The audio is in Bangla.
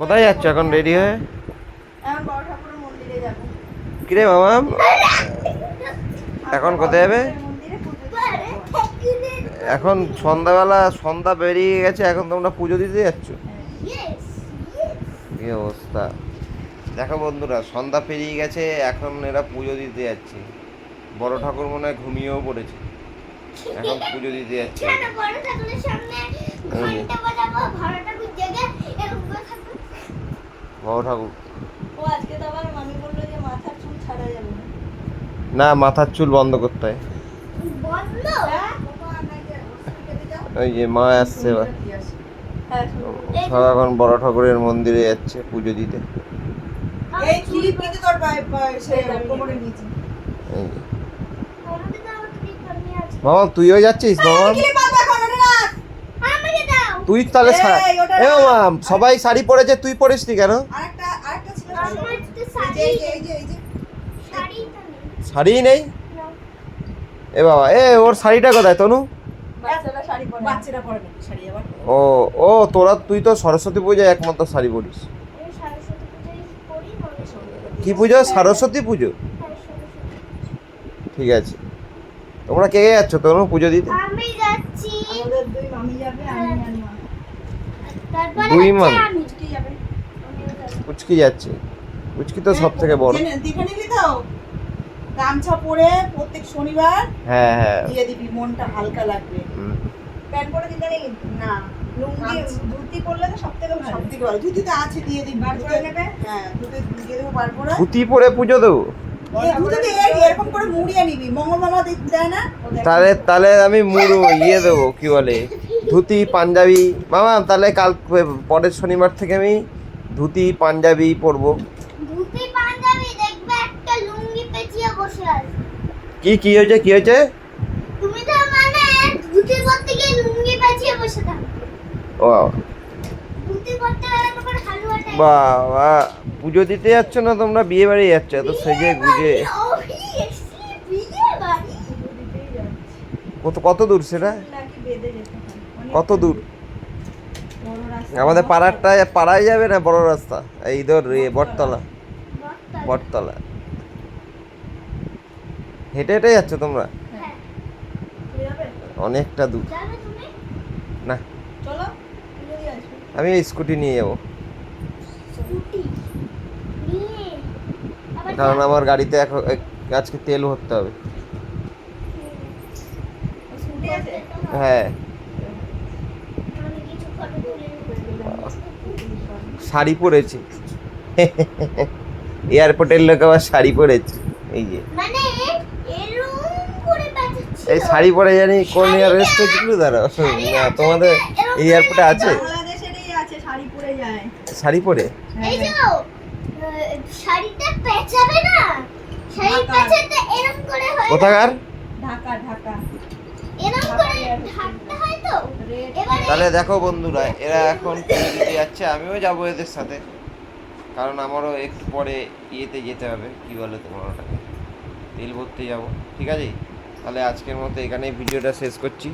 কোথায় যাচ্ছ এখন রেডি হয়ে? এখন বড় ঠাকুরের মন্দিরে যাব। কিরে মামা, এখন কোথায় যাবে? মন্দিরে পুজো দিতে। এখন সন্ধ্যাবেলা, সন্ধ্যা বেরিয়ে গেছে, এখন তোমরা পুজো দিতে যাচ্ছ? কি অবস্থা দেখো বন্ধুরা, সন্ধ্যা পেরিয়ে গেছে, এখন এরা পুজো দিতে যাচ্ছে। বড় ঠাকুর মনে হয় ঘুমিয়েও পড়েছে, এখন পুজো দিতে যাচ্ছে। বড় ঠাকুর ও আজকে তো আবার মামি বললো যে মাথার চুল ছাড়া যাবে না। না, মাথার চুল বন্ধ করতে হয়। ওই যে মা আসছে এবার, সব এখন বড় ঠাকুরের মন্দিরে যাচ্ছে পুজো দিতে। এই ক্লিপ কিন্তু তোর সে কোমরে নিচে। এই যে। মামা তুইও যাচ্ছিস? মামা ক্লিপ বাদ রাখো না না। তুই তাহলে এ মামা, সবাই শাড়ি পরেছে, তুই পরিস নি কেন? আরেকটা ছিল এই যে শাড়ি নেই? এ বাবা, ওর শাড়িটা কোথায় তনু? বাচ্চারা শাড়ি পরে, বাচ্চারা পরে না শাড়ি আবার। ও ও তোরা, তুই তো সরস্বতী পূজায় একমাত্র শাড়ি পরিস। কি পুজো? সরস্বতী পুজো। ঠিক আছে, তোমরা কে কে যাচ্ছ তনু পুজো দিতে? আমি যাচ্ছি। আমাদের দুই মামি যাবে, আমি আর মা। তারপরে দুই মামি? আমি যাবে। পুচকি যাচ্ছে, পুচকি তো সব থেকে বড়। দেখে নিবি তো, গামছা পরে প্রত্যেক শনিবার হ্যাঁ হ্যাঁ। দিয়ে দিবি, মনটা হালকা লাগবে। প্যান্ট পরে দিতে নেই না, লুঙ্গি ধুতি পরলে তো সবথেকে ভালো। সবথেকে ভালো ধুতি তো আছে, দিয়ে দিবি। বার করে নেবে। হ্যাঁ, ধুতি দিয়ে দেবো বার করে। ধুতি পরে পুজো দেবো? ধুতি এরকম করে মুড়িয়ে নিবি, মঙ্গল মামা দেয় না? তাহলে আমি মুড়ো দেবো, কি বলে, ধুতি পাঞ্জাবি। মামা তাহলে কাল পরের শনিবার থেকে আমি ধুতি পাঞ্জাবি পরবো। ধুতি পাঞ্জাবি দেখবে, একটা লুঙ্গি পেঁচিয়ে বসে আছে। কি হয়েছে, কি হয়েছে? তুমি তো মানে ধুতি পরতে গিয়ে লুঙ্গি পেঁচিয়ে বসে থাকো। ও ধুতি পরতে গেলে তোমার হালুয়াটা বাবা, পুজো দিতে যাচ্ছ না তোমরা, বিয়ে বাড়ি যাচ্ছ এত সেজে গুজে? কত দূর সেটা? কত দূর? আমাদের পাড়ায় যাবে না বড় রাস্তা? এই ধর বটতলা। বটতলা হেঁটে হেঁটে যাচ্ছ তোমরা? অনেকটা দূর না, আমি স্কুটি নিয়ে যাবো, কারণ আমার গাড়িতে এখন আজকে তেল ভরতে হবে। হ্যাঁ, শাড়ি পরেছি, এয়ারপোর্টের লোক আবার শাড়ি পরেছি। এই যে এই শাড়ি পরে জানি কোন এয়ারপোর্টে ছিল, দাঁড়াও না, তোমাদের এই এয়ারপোর্টে আছে শাড়ি পরে যায়। শাড়ি পরে? এই যে শাড়িটা পেঁচাবে না, শাড়ি পেঁচাতে এরকম করে হয়। কোথাকার? ঢাকা ঢাকা এরকম করে ঢাকতে হয় তো। এবারে তাহলে দেখো বন্ধুরা, এরা এখন পুজো দিতে যাচ্ছে, আমিও যাবো এদের সাথে, কারণ আমারও একটু পরে ইয়েতে যেতে হবে, কি বলে তোমার ওটাকে, তেল ভরতে যাবো। ঠিক আছে, তাহলে আজকের মতো এখানেই ভিডিওটা শেষ করছি।